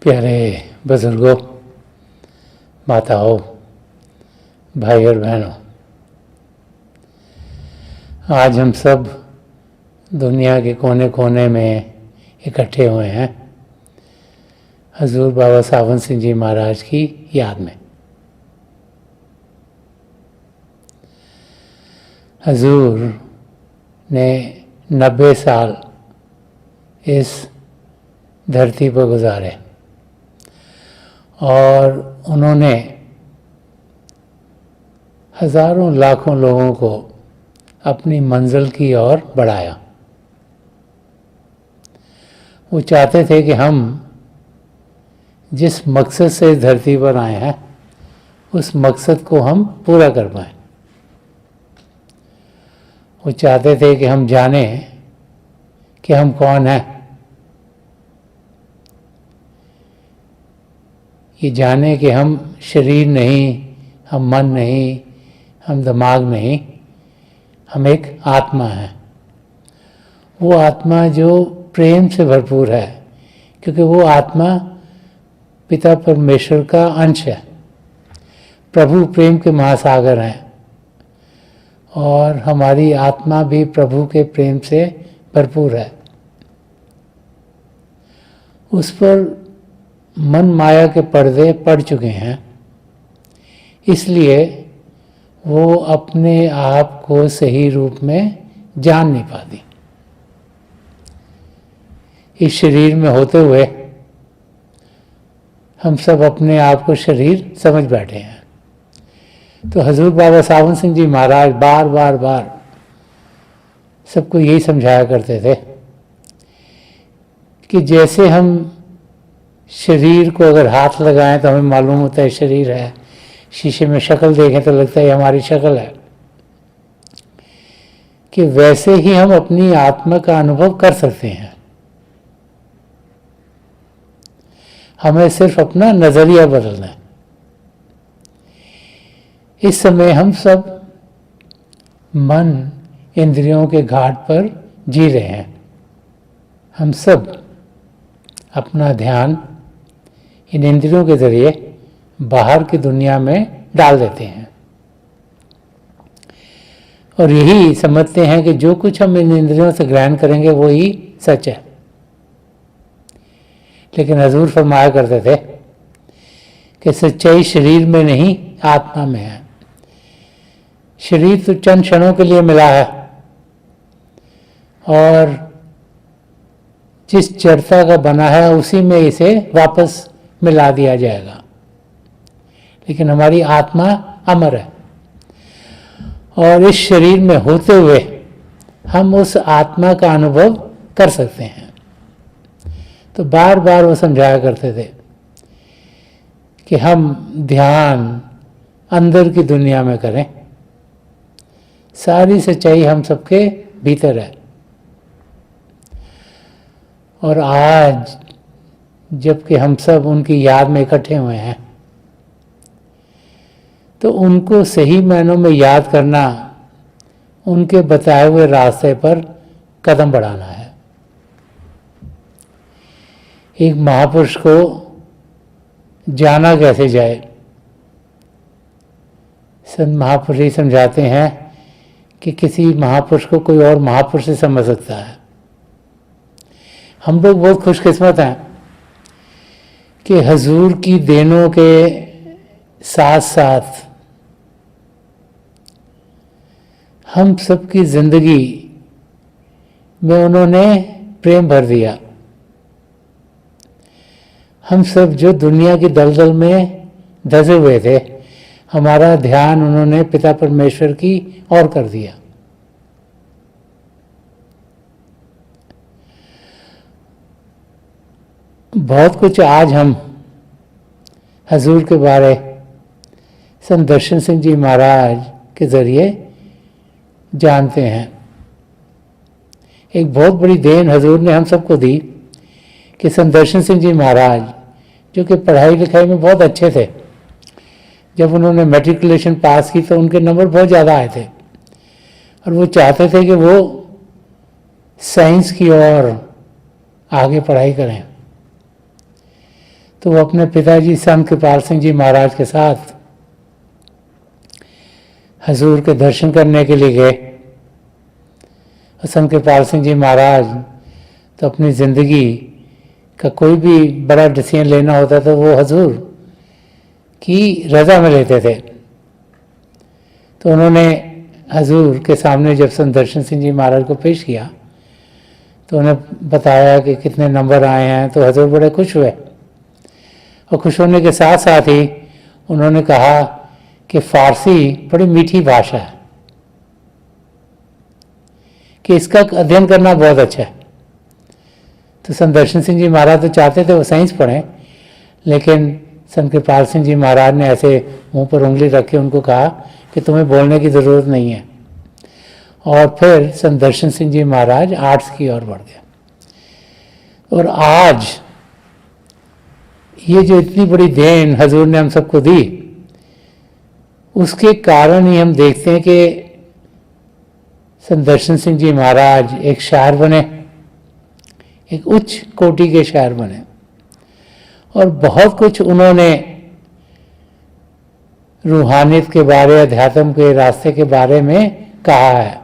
प्यारे बुजुर्गों, माताओं, भाई और बहनों, आज हम सब दुनिया के कोने कोने में इकट्ठे हुए हैं हजूर बाबा सावन सिंह जी महाराज की याद में। हजूर ने 90 साल इस धरती पर गुजारे और उन्होंने हजारों लाखों लोगों को अपनी मंजिल की ओर बढ़ाया। वो चाहते थे कि हम जिस मकसद से इस धरती पर आए हैं उस मकसद को हम पूरा कर पाएं। वो चाहते थे कि हम जानें कि हम कौन हैं, ये जाने कि हम शरीर नहीं, हम मन नहीं, हम दिमाग नहीं, हम एक आत्मा है। वो आत्मा जो प्रेम से भरपूर है, क्योंकि वो आत्मा पिता परमेश्वर का अंश है। प्रभु प्रेम के महासागर हैं और हमारी आत्मा भी प्रभु के प्रेम से भरपूर है। उस पर मन माया के पर्दे पड़ चुके हैं, इसलिए वो अपने आप को सही रूप में जान नहीं पाती। इस शरीर में होते हुए हम सब अपने आप को शरीर समझ बैठे हैं। तो हजूर बाबा सावन सिंह जी महाराज बार बार सबको यही समझाया करते थे कि जैसे हम शरीर को अगर हाथ लगाएं तो हमें मालूम होता है शरीर है, शीशे में शक्ल देखें तो लगता है हमारी शक्ल है, कि वैसे ही हम अपनी आत्मा का अनुभव कर सकते हैं। हमें सिर्फ अपना नजरिया बदलना है। इस समय हम सब मन इंद्रियों के घाट पर जी रहे हैं। हम सब अपना ध्यान इन इंद्रियों के जरिए बाहर की दुनिया में डाल देते हैं और यही समझते हैं कि जो कुछ हम इन इंद्रियों से ग्रहण करेंगे वो ही सच है। लेकिन हजूर फरमाया करते थे कि सच्चाई शरीर में नहीं, आत्मा में है। शरीर तो चंद क्षणों के लिए मिला है और जिस जड़ता का बना है उसी में इसे वापस मिला दिया जाएगा, लेकिन हमारी आत्मा अमर है और इस शरीर में होते हुए हम उस आत्मा का अनुभव कर सकते हैं। तो बार बार वो समझाया करते थे कि हम ध्यान अंदर की दुनिया में करें, सारी सच्चाई हम सबके भीतर है। और आज जबकि हम सब उनकी याद में इकट्ठे हुए हैं तो उनको सही मायनों में याद करना, उनके बताए हुए रास्ते पर कदम बढ़ाना है। एक महापुरुष को जाना कैसे जाए, संत महापुरुष ही समझाते हैं कि किसी महापुरुष को कोई और महापुरुष से समझ सकता है। हम लोग बहुत खुशकिस्मत हैं कि हजूर की देनों के साथ साथ हम सबकी जिंदगी में उन्होंने प्रेम भर दिया। हम सब जो दुनिया की दलदल में धंसे हुए थे, हमारा ध्यान उन्होंने पिता परमेश्वर की ओर कर दिया। बहुत कुछ आज हम हजूर के बारे संत दर्शन सिंह जी महाराज के जरिए जानते हैं। एक बहुत बड़ी देन हजूर ने हम सबको दी कि संत दर्शन सिंह जी महाराज, जो कि पढ़ाई लिखाई में बहुत अच्छे थे, जब उन्होंने मैट्रिकुलेशन पास की तो उनके नंबर बहुत ज़्यादा आए थे और वो चाहते थे कि वो साइंस की ओर आगे पढ़ाई करें। तो वो अपने पिताजी संत कृपाल सिंह जी महाराज के साथ हजूर के दर्शन करने के लिए गए। संत कृपाल सिंह जी महाराज तो अपनी ज़िंदगी का कोई भी बड़ा डिसीजन लेना होता तो वो हजूर की रज़ा में लेते थे। तो उन्होंने हजूर के सामने जब संत दर्शन सिंह जी महाराज को पेश किया तो उन्हें बताया कि कितने नंबर आए हैं, तो हजूर बड़े खुश हुए। और खुश होने के साथ साथ ही उन्होंने कहा कि फ़ारसी बड़ी मीठी भाषा है, कि इसका अध्ययन करना बहुत अच्छा है। तो संत दर्शन सिंह जी महाराज तो चाहते थे वो साइंस पढ़ें, लेकिन संत कृपाल सिंह जी महाराज ने ऐसे मुंह पर उंगली रख के उनको कहा कि तुम्हें बोलने की ज़रूरत नहीं है। और फिर संत दर्शन सिंह जी महाराज आर्ट्स की ओर बढ़ गए। और आज ये जो इतनी बड़ी देन हजूर ने हम सबको दी, उसके कारण ही हम देखते हैं कि संत दर्शन सिंह जी महाराज एक शायर बने, एक उच्च कोटि के शायर बने, और बहुत कुछ उन्होंने रूहानियत के बारे, अध्यात्म के रास्ते के बारे में कहा है।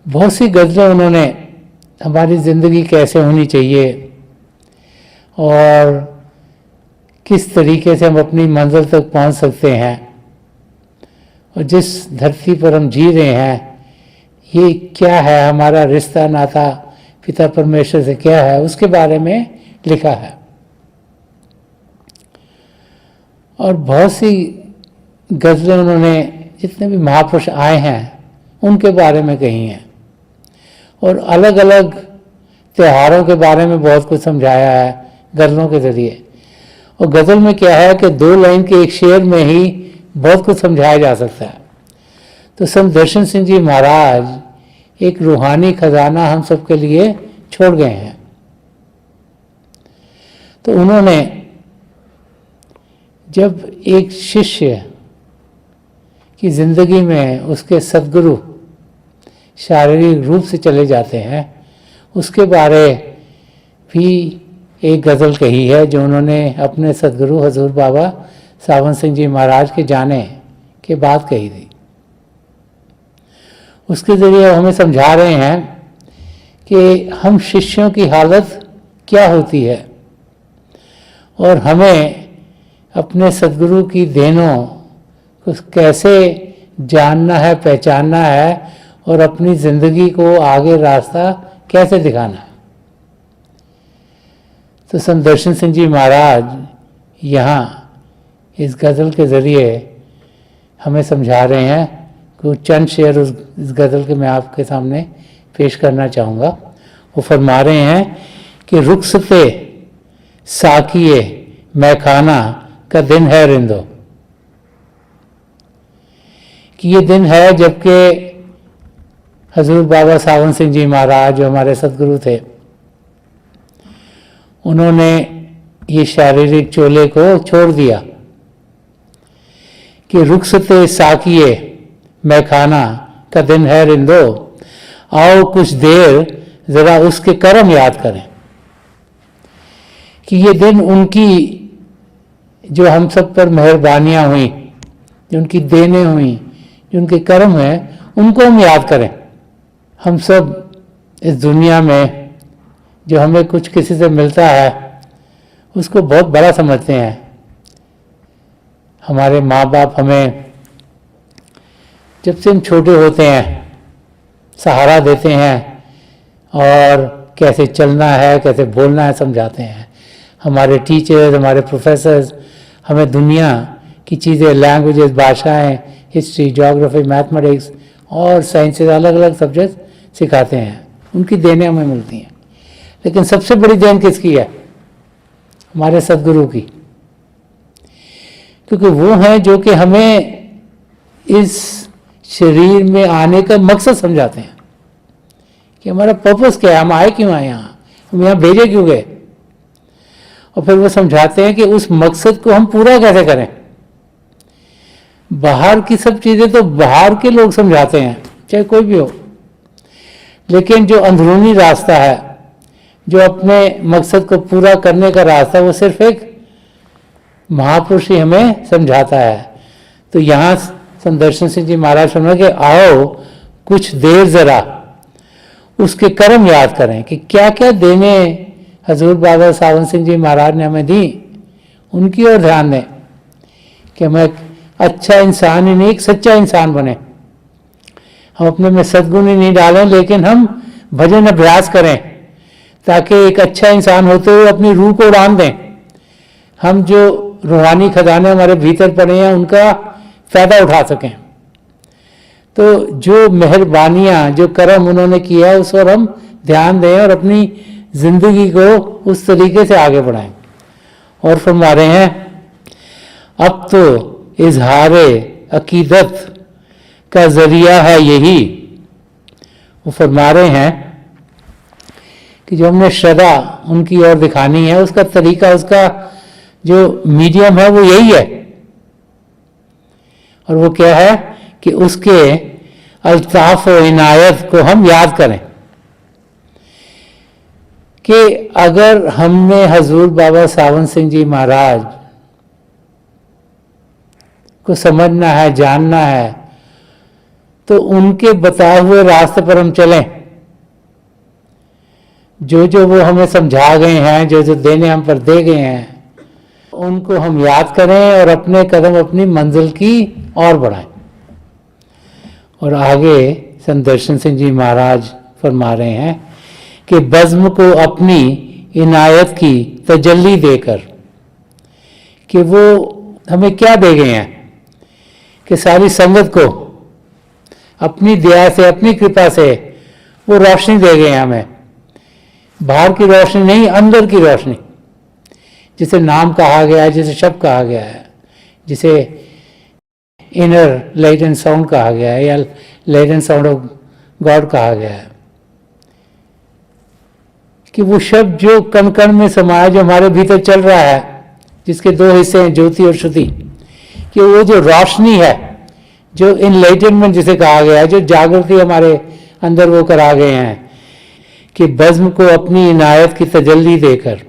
बहुत सी गज़लें उन्होंने हमारी ज़िंदगी कैसे होनी चाहिए और किस तरीके से हम अपनी मंजिल तक पहुंच सकते हैं, और जिस धरती पर हम जी रहे हैं ये क्या है, हमारा रिश्ता नाता पिता परमेश्वर से क्या है, उसके बारे में लिखा है। और बहुत सी गज़लें उन्होंने जितने भी महापुरुष आए हैं उनके बारे में कही हैं, और अलग अलग त्योहारों के बारे में बहुत कुछ समझाया है गज़लों के ज़रिए। और गज़ल में क्या है कि 2 लाइन के एक शेर में ही बहुत कुछ समझाया जा सकता है। तो संत दर्शन सिंह जी महाराज एक रूहानी खजाना हम सबके लिए छोड़ गए हैं। तो उन्होंने जब एक शिष्य की ज़िंदगी में उसके सद्गुरु शारीरिक रूप से चले जाते हैं, उसके बारे भी एक गज़ल कही है जो उन्होंने अपने सद्गुरु हजूर बाबा सावन सिंह जी महाराज के जाने के बाद कही थी। उसके ज़रिए हमें समझा रहे हैं कि हम शिष्यों की हालत क्या होती है और हमें अपने सद्गुरु की देनों को कैसे जानना है, पहचानना है, और अपनी ज़िंदगी को आगे रास्ता कैसे दिखाना है। तो संत दर्शन सिंह जी महाराज यहाँ इस गज़ल के ज़रिए हमें समझा रहे हैं। कुछ चंद शेर इस गज़ल के मैं आपके सामने पेश करना चाहूँगा। वो फरमा रहे हैं कि रुखसते साकिए मैखाना का दिन है रिंदो, कि ये दिन है जबकि हजूर बाबा सावन सिंह जी महाराज जो हमारे सद्गुरु थे, उन्होंने ये शारीरिक चोले को छोड़ दिया कि रुखसते साकिए मैखाना का दिन है रिंदो, आओ कुछ देर ज़रा उसके कर्म याद करें। कि ये दिन उनकी जो हम सब पर मेहरबानियाँ हुई, जो उनकी देने हुई, जो उनके कर्म हैं, उनको हम याद करें। हम सब इस दुनिया में जो हमें कुछ किसी से मिलता है उसको बहुत बड़ा समझते हैं। हमारे माँ बाप हमें जब से हम छोटे होते हैं सहारा देते हैं और कैसे चलना है, कैसे बोलना है समझाते हैं। हमारे टीचर्स, हमारे प्रोफेसर्स हमें दुनिया की चीज़ें, लैंग्वेजेस, भाषाएं, हिस्ट्री, ज्योग्राफी, मैथमेटिक्स और साइंसेस, अलग अलग सब्जेक्ट सिखाते हैं। उनकी देनें हमें मिलती हैं, लेकिन सबसे बड़ी देन किसकी है? हमारे सद्गुरु की, क्योंकि वो हैं जो कि हमें इस शरीर में आने का मकसद समझाते हैं कि हमारा पर्पस क्या है, हम आए क्यों आए यहाँ, हम यहाँ भेजे क्यों गए, और फिर वो समझाते हैं कि उस मकसद को हम पूरा कैसे करें। बाहर की सब चीज़ें तो बाहर के लोग समझाते हैं, चाहे कोई भी हो, लेकिन जो अंदरूनी रास्ता है जो अपने मकसद को पूरा करने का रास्ता वो सिर्फ एक महापुरुष ही हमें समझाता है। तो यहाँ संदर्शन सिंह जी महाराज समझ के आओ कुछ देर जरा उसके कर्म याद करें कि क्या क्या देने हजूर बाबा सावन सिंह जी महाराज ने हमें दी, उनकी ओर ध्यान दें कि हम एक अच्छा इंसान ही नहीं एक सच्चा इंसान बने। हम अपने में सद्गुण ही नहीं डालें लेकिन हम भजन अभ्यास करें ताकि एक अच्छा इंसान होते हुए अपनी रूह को उड़ान दें। हम जो रूहानी खजाने हमारे भीतर पड़े हैं उनका फायदा उठा सकें। तो जो मेहरबानियां जो कर्म उन्होंने किया उस पर हम ध्यान दें और अपनी जिंदगी को उस तरीके से आगे बढ़ाएं। और फरमा रहे हैं अब तो इजहारे अकीदत का जरिया है यही। वो फरमा रहे हैं कि जो हमने श्रद्धा उनकी ओर दिखानी है उसका तरीका उसका जो मीडियम है वो यही है। और वो क्या है कि उसके अल्ताफ व इनायत को हम याद करें कि अगर हमने हजूर बाबा सावन सिंह जी महाराज को समझना है जानना है तो उनके बताए हुए रास्ते पर हम चलें। जो जो वो हमें समझा गए हैं जो जो देने हम पर दे गए हैं उनको हम याद करें और अपने कदम अपनी मंजिल की ओर बढ़ाएं। और आगे संदर्शन सिंह जी महाराज फरमा रहे हैं कि बज़्म को अपनी इनायत की तजल्ली देकर कि वो हमें क्या दे गए हैं कि सारी संगत को अपनी दया से अपनी कृपा से वो रोशनी दे गए हैं हमें। बाहर की रोशनी नहीं अंदर की रोशनी, जिसे नाम कहा गया है जिसे शब्द कहा गया है जिसे इनर लाइट एंड साउंड कहा गया है या light and sound of God कहा गया है कि वो शब्द जो कण कण में समाया जो हमारे भीतर चल रहा है जिसके दो हिस्से हैं ज्योति और श्रुति, कि वो जो रोशनी है जो इनलाइटनमेंट जिसे कहा गया है जो जागृति हमारे अंदर वो करा गए हैं कि बज़्म को अपनी इनायत की तजल्ली देकर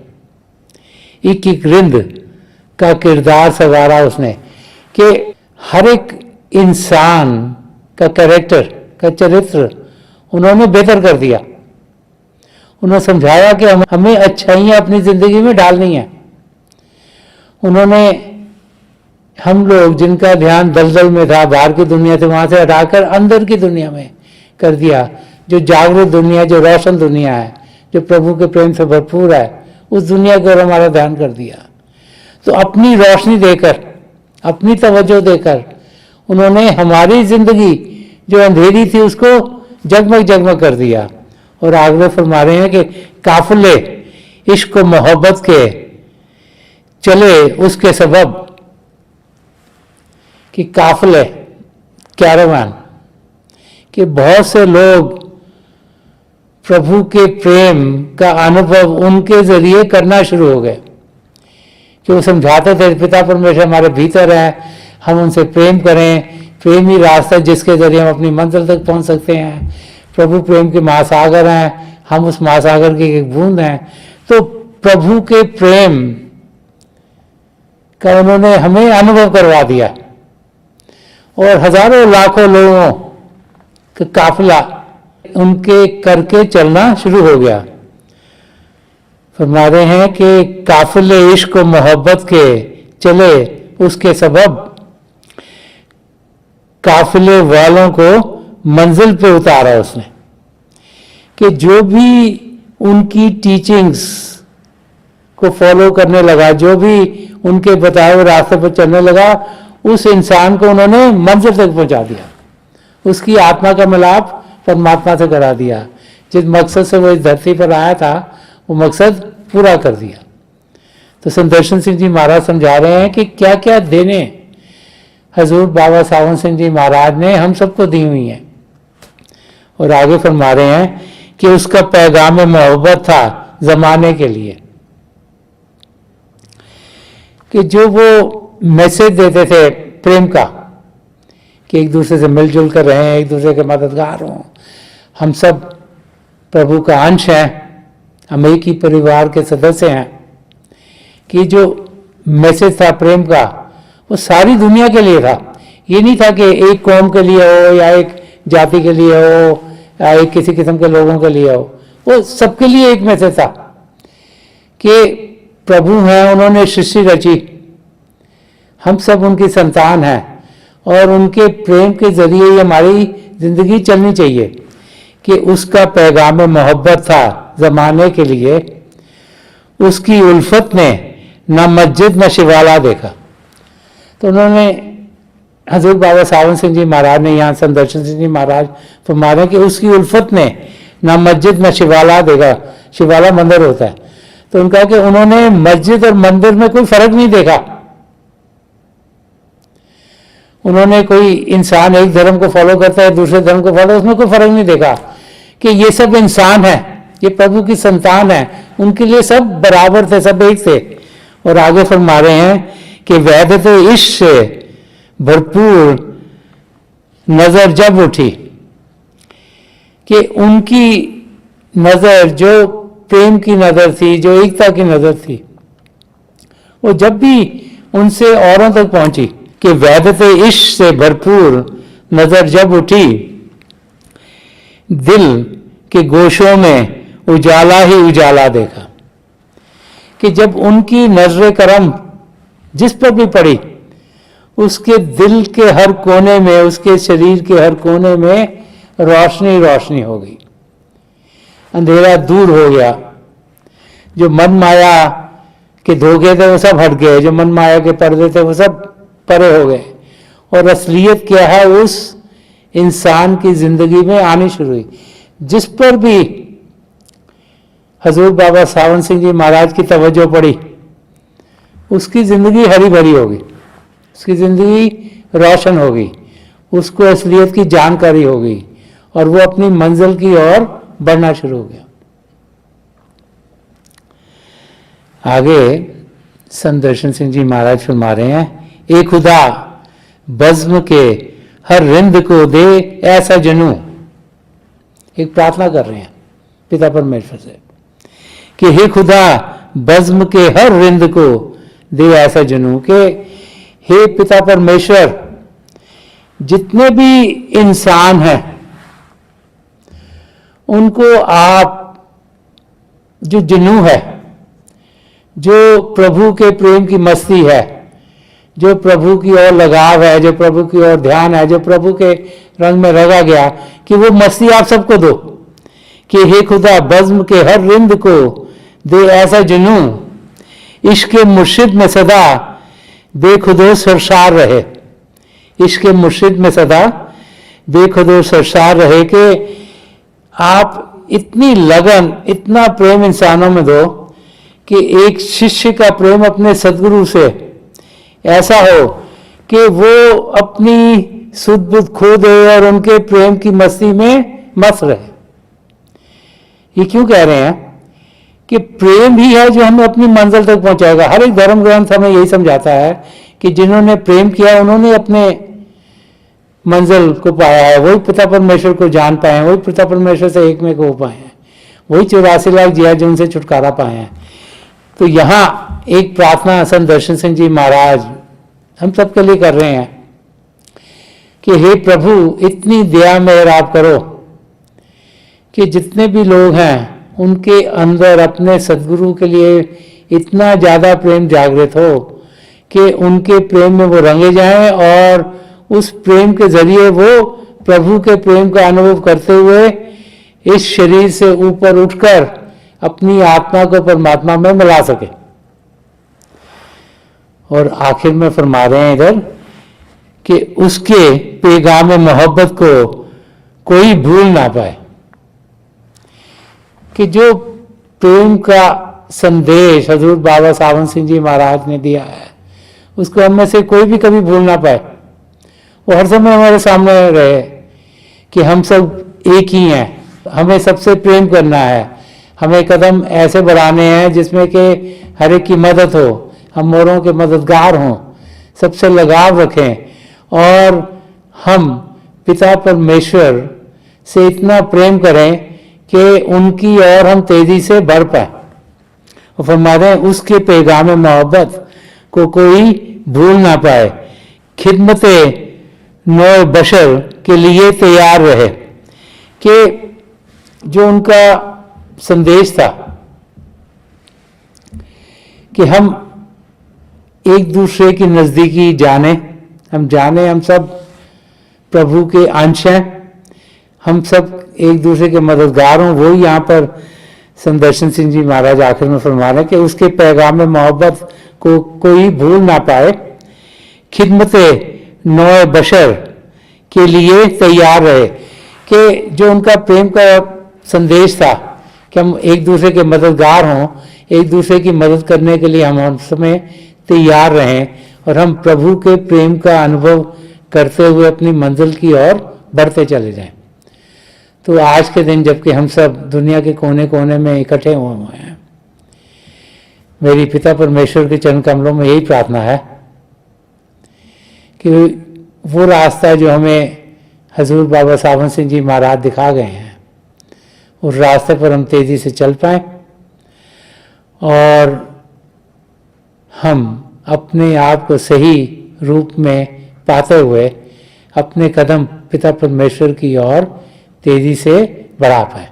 एक एक रिंद का किरदार सवारा उसने कि हर एक इंसान का कैरेक्टर का चरित्र उन्होंने बेहतर कर दिया। उन्होंने समझाया कि हमें अच्छाइयाँ अपनी ज़िंदगी में डालनी है। उन्होंने हम लोग जिनका ध्यान दलदल में था बाहर की दुनिया से वहाँ से हटाकर अंदर की दुनिया में कर दिया, जो जागृत दुनिया जो रोशन दुनिया है जो प्रभु के प्रेम से भरपूर है उस दुनिया की ओर हमारा ध्यान कर दिया। तो अपनी रोशनी देकर अपनी तवज्जो देकर उन्होंने हमारी जिंदगी जो अंधेरी थी उसको जगमग जगमग कर दिया। और आगे फरमा रहे हैं कि काफिले इश्क व मोहब्बत के चले उसके सबब कि काफिले कैरावान कि बहुत से लोग प्रभु के प्रेम का अनुभव उनके जरिए करना शुरू हो गए कि वो समझाते थे पिता परमेश्वर हमारे भीतर है, हम उनसे प्रेम करें, प्रेम ही रास्ता जिसके जरिए हम अपनी मंजिल तक पहुंच सकते हैं। प्रभु प्रेम के महासागर हैं, हम उस महासागर की एक बूंद हैं। तो प्रभु के प्रेम का उन्होंने हमें अनुभव करवा दिया और हजारों लाखों लोगों का काफिला उनके करके चलना शुरू हो गया। फरमा रहे हैं कि काफिले इश्क व मोहब्बत के चले उसके सबब काफिले वालों को मंजिल पे उतारा उसने कि जो भी उनकी टीचिंग्स को फॉलो करने लगा, जो भी उनके बताए हुए रास्ते पर चलने लगा, उस इंसान को उन्होंने मंजिल तक पहुंचा दिया, उसकी आत्मा का मिलाप परमात्मा से करा दिया। जिस मकसद से वो इस धरती पर आया था वो मकसद पूरा कर दिया। तो संदर्शन सिंह जी महाराज समझा रहे हैं कि क्या क्या देने हजूर बाबा सावन सिंह जी महाराज ने हम सबको दी हुई हैं। और आगे फरमा रहे हैं कि उसका पैगाम मोहब्बत था जमाने के लिए, कि जो वो मैसेज देते थे प्रेम का कि एक दूसरे से मिलजुल कर रहें, एक दूसरे के मददगार हों, हम सब प्रभु का अंश हैं, हम एक ही परिवार के सदस्य हैं, कि जो मैसेज था प्रेम का वो सारी दुनिया के लिए था। ये नहीं था कि एक कौम के लिए हो या एक जाति के लिए हो या एक किसी किस्म के लोगों के लिए हो, वो सबके लिए एक मैसेज था कि प्रभु हैं, उन्होंने सृष्टि रची, हम सब उनकी संतान हैं और उनके प्रेम के जरिए ही हमारी जिंदगी चलनी चाहिए। कि उसका पैगाम मोहब्बत था जमाने के लिए। उसकी उल्फत ने न मस्जिद न शिवाला देखा। तो उन्होंने हजूर बाबा सावन सिंह जी महाराज ने यहाँ संदर्शन सिंह जी महाराज फरमाया कि उसकी उल्फत ने न मस्जिद न शिवाला देखा। शिवाला मंदिर होता है। तो उनका कि उन्होंने मस्जिद और मंदिर में कोई फर्क नहीं देखा। उन्होंने कोई इंसान एक धर्म को फॉलो करता है दूसरे धर्म को फॉलो, उसमें कोई फर्क नहीं देखा कि ये सब इंसान है, ये प्रभु की संतान है, उनके लिए सब बराबर थे, सब एक थे। और आगे फरमा रहे हैं कि वैधत इश्क से भरपूर नजर जब उठी, कि उनकी नजर जो प्रेम की नजर थी, जो एकता की नजर थी, वो जब भी उनसे औरों तक पहुंची, कि वैधत इश्क से भरपूर नजर जब उठी, दिल के गोशों में उजाला ही उजाला देखा। कि जब उनकी नजर करम जिस पर भी पड़ी, उसके दिल के हर कोने में, उसके शरीर के हर कोने में रोशनी रोशनी हो गई, अंधेरा दूर हो गया। जो मन माया के धोखे थे वो सब हट गए, जो मन माया के पर्दे थे वो सब परे हो गए, और असलियत क्या है उस इंसान की जिंदगी में आनी शुरू हुई। जिस पर भी हजूर बाबा सावन सिंह जी महाराज की तवज्जो पड़ी, उसकी जिंदगी हरी भरी होगी, उसकी जिंदगी रोशन होगी, उसको असलियत की जानकारी होगी और वो अपनी मंजिल की ओर बढ़ना शुरू हो गया। आगे संत दर्शन सिंह जी महाराज फरमा रहे हैं, ए खुदा बज्म के हर रिंद को दे ऐसा जनू। एक प्रार्थना कर रहे हैं पिता परमेश्वर से कि हे खुदा बज्म के हर रिंद को दे ऐसा जनू। के हे पिता परमेश्वर, जितने भी इंसान हैं उनको आप जो जनू है, जो प्रभु के प्रेम की मस्ती है, जो प्रभु की ओर लगाव है, जो प्रभु की ओर ध्यान है, जो प्रभु के रंग में रंगा गया, कि वो मस्ती आप सबको दो। कि हे खुदा बज्म के हर रिंद को दे ऐसा जुनू, इश्क मुर्शिद में सदा बेखुदो सरसार रहे। इश्क मुर्शिद में सदा बेखुदो सरसार रहे। कि आप इतनी लगन, इतना प्रेम इंसानों में दो कि एक शिष्य का प्रेम अपने सदगुरु से ऐसा हो कि वो अपनी सुध बुध खो दे और उनके प्रेम की मस्ती में मस्त रहे। ये क्यों कह रहे हैं कि प्रेम ही है जो हमें अपनी मंजिल तक पहुंचाएगा। हर एक धर्म ग्रंथ हमें यही समझाता है कि जिन्होंने प्रेम किया उन्होंने अपने मंजिल को पाया है, वही पिता परमेश्वर को जान पाए हैं, वही पिता परमेश्वर से एक में हो पाए हैं, वही 84 लाख जिया जो उनसे छुटकारा पाए हैं। तो यहाँ एक प्रार्थना संत दर्शन सिंह जी महाराज हम सबके लिए कर रहे हैं कि हे प्रभु, इतनी दया मेहर आप करो कि जितने भी लोग हैं उनके अंदर अपने सदगुरु के लिए इतना ज़्यादा प्रेम जागृत हो कि उनके प्रेम में वो रंगे जाएं और उस प्रेम के जरिए वो प्रभु के प्रेम का अनुभव करते हुए इस शरीर से ऊपर उठकर अपनी आत्मा को परमात्मा में मिला सके। और आखिर में फरमा रहे हैं इधर कि उसके पैगाम मोहब्बत को कोई भूल ना पाए। कि जो प्रेम का संदेश हजूर बाबा सावन सिंह जी महाराज ने दिया है उसको हम में से कोई भी कभी भूल ना पाए। वो हर समय हमारे सामने रहे कि हम सब एक ही हैं, हमें सबसे प्रेम करना है, हमें कदम ऐसे बढ़ाने हैं जिसमें कि हर एक की मदद हो, हम औरों के मददगार हों, सबसे लगाव रखें और हम पिता परमेश्वर से इतना प्रेम करें कि उनकी और हम तेजी से बढ़ पाए। और फरमा रहे हैं उसके पैगाम मोहब्बत को कोई भूल ना पाए, खिदमत नौ बशर के लिए तैयार रहे। कि जो उनका संदेश था कि हम एक दूसरे की नज़दीकी जाने, हम सब प्रभु के अंश हैं, हम सब एक दूसरे के मददगार हों। वो यहाँ पर संदर्शन सिंह जी महाराज आखिर में फरमा रहे हैं कि उसके पैगाम मोहब्बत को कोई भूल ना पाए, खिदमत नौ बशर के लिए तैयार रहे। कि जो उनका प्रेम का संदेश था कि हम एक दूसरे के मददगार हों, एक दूसरे की मदद करने के लिए हम समय तैयार रहें और हम प्रभु के प्रेम का अनुभव करते हुए अपनी मंजिल की ओर बढ़ते चले जाएं। तो आज के दिन जबकि हम सब दुनिया के कोने कोने में इकट्ठे हुए हैं, मेरी पिता परमेश्वर के चरण कमलों में यही प्रार्थना है कि वो रास्ता जो हमें हजूर बाबा सावन सिंह जी महाराज दिखा गए हैं, उस रास्ते पर हम तेजी से चल पाएं और हम अपने आप को सही रूप में पाते हुए अपने कदम पिता परमेश्वर की ओर तेजी से बढ़ा पाए।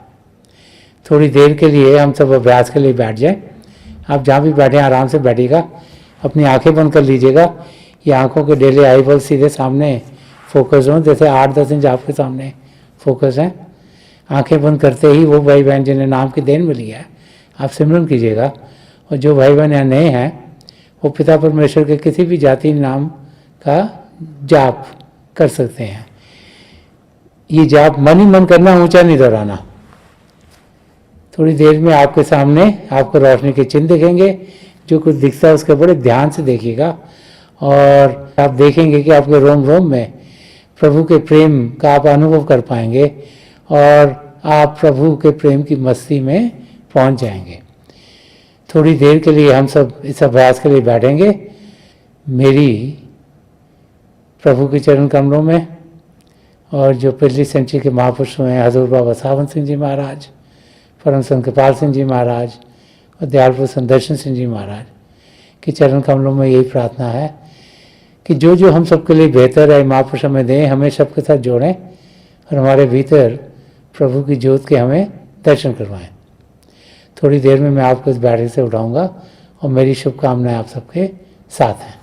थोड़ी देर के लिए हम सब अभ्यास के लिए बैठ जाएं। आप जहाँ भी बैठे आराम से बैठिएगा, अपनी आंखें बंद कर लीजिएगा। ये आंखों के डेली आई बॉल सीधे सामने फोकस हों, जैसे 8-10 इंच आपके सामने फोकस हैं। आंखें बंद करते ही वो भाई बहन जिन्हें नाम की देन मिली है आप सिमरन कीजिएगा। और जो भाई बहन यहाँ नए हैं वो पिता परमेश्वर के किसी भी जाति नाम का जाप कर सकते हैं। ये जाप मन ही मन करना, ऊंचा नहीं दोहराना। थोड़ी देर में आपके सामने आपको रोशनी के चिन्ह दिखेंगे। जो कुछ दिखता है उसके बड़े ध्यान से देखिएगा और आप देखेंगे कि आपके रोम रोम में प्रभु के प्रेम का आप अनुभव कर पाएंगे और आप प्रभु के प्रेम की मस्ती में पहुंच जाएंगे। थोड़ी देर के लिए हम सब इस अभ्यास के लिए बैठेंगे मेरी प्रभु के चरण कमलों में। और जो पिछली सेंचुरी के महापुरुष हुए हैं हजूर बाबा सावन सिंह जी महाराज, परम संत कृपाल सिंह जी महाराज और दयालपुर संदर्शन सिंह जी महाराज के चरण कमलों में यही प्रार्थना है कि जो जो हम सबके लिए बेहतर है महापुरुष हमें दें, हमें सबके साथ जोड़ें और हमारे भीतर प्रभु की ज्योत के हमें दर्शन करवाएं। थोड़ी देर में मैं आपको इस बैठक से उठाऊंगा और मेरी शुभकामनाएं आप सबके साथ हैं।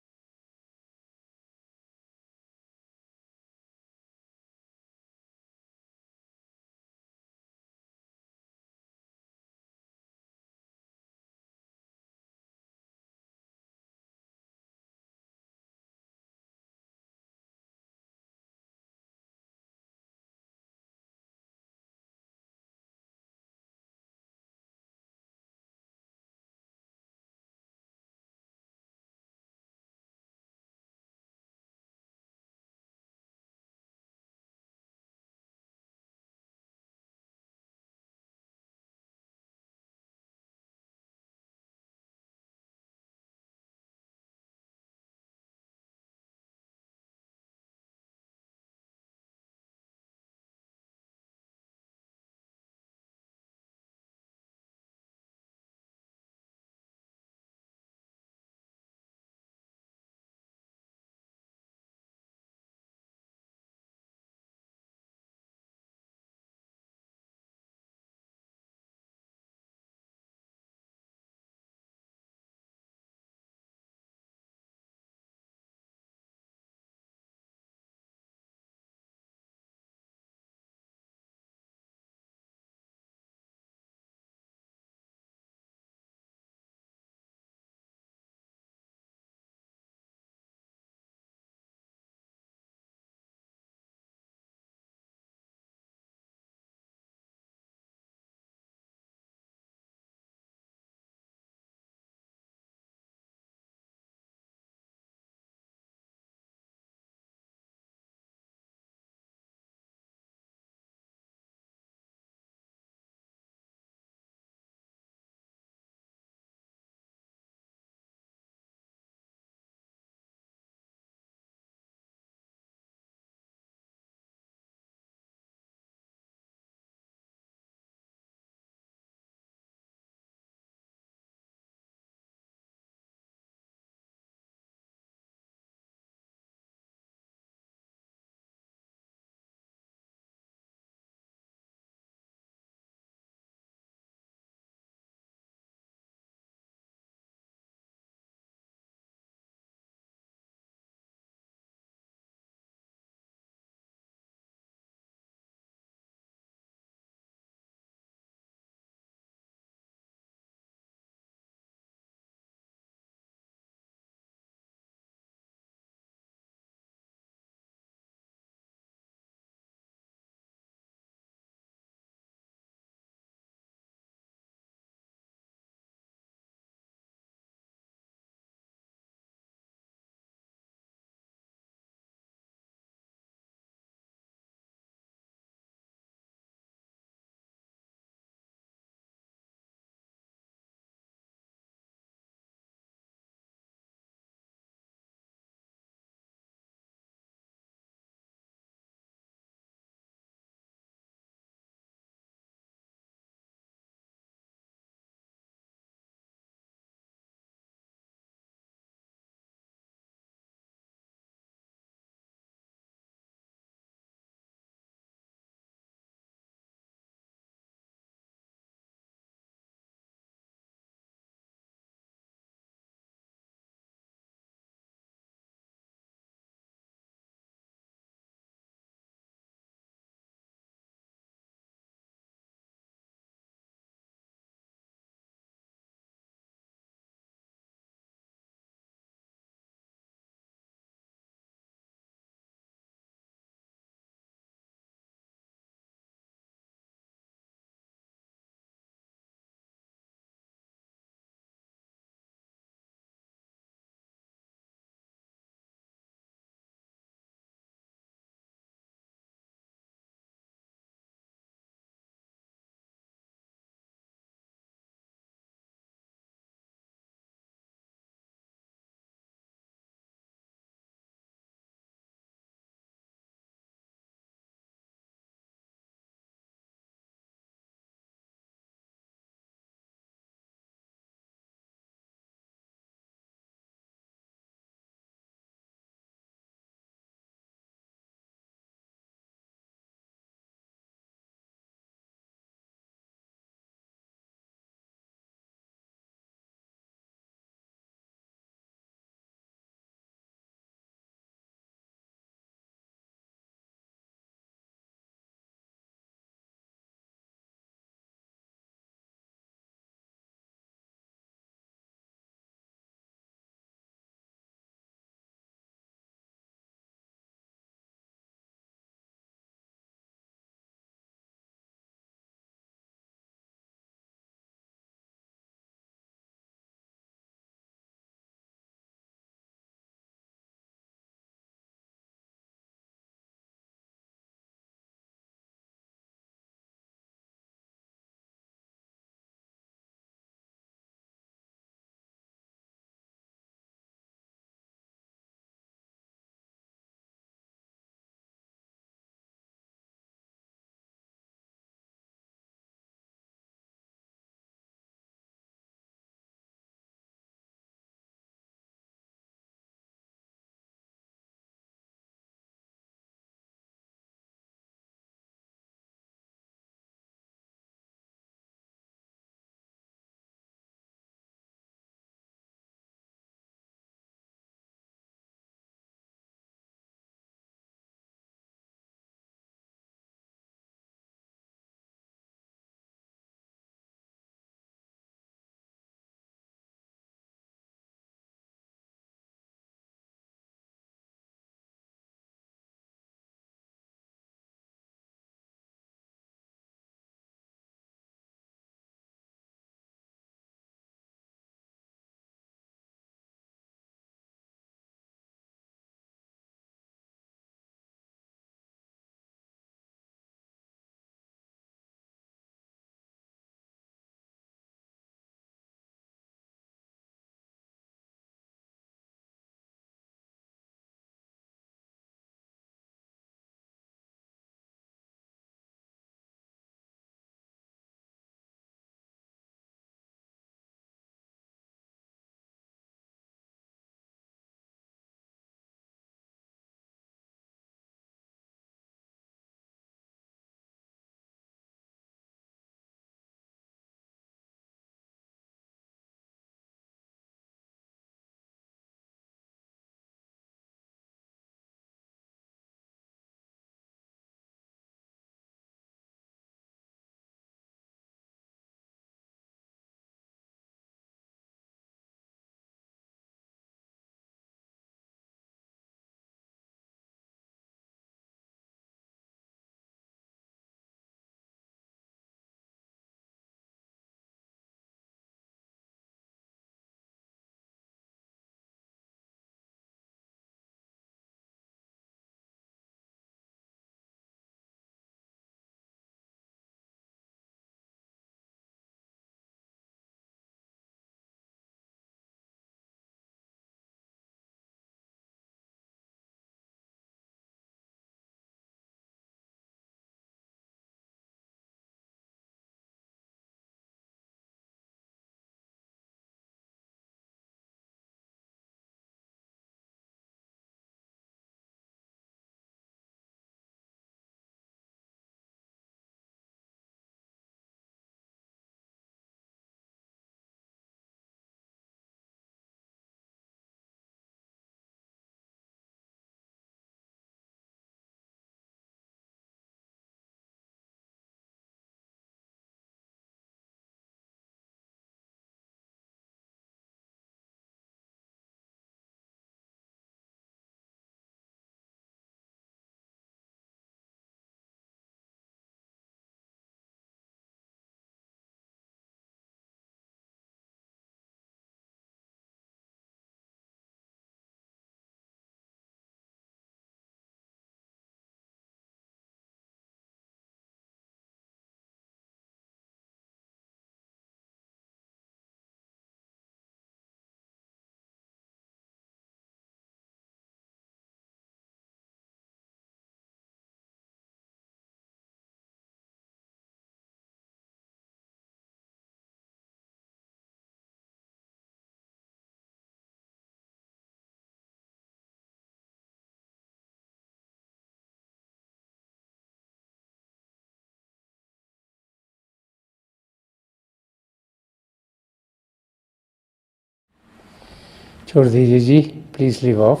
छोड़ दीजिए जी, प्लीज लीव ऑफ।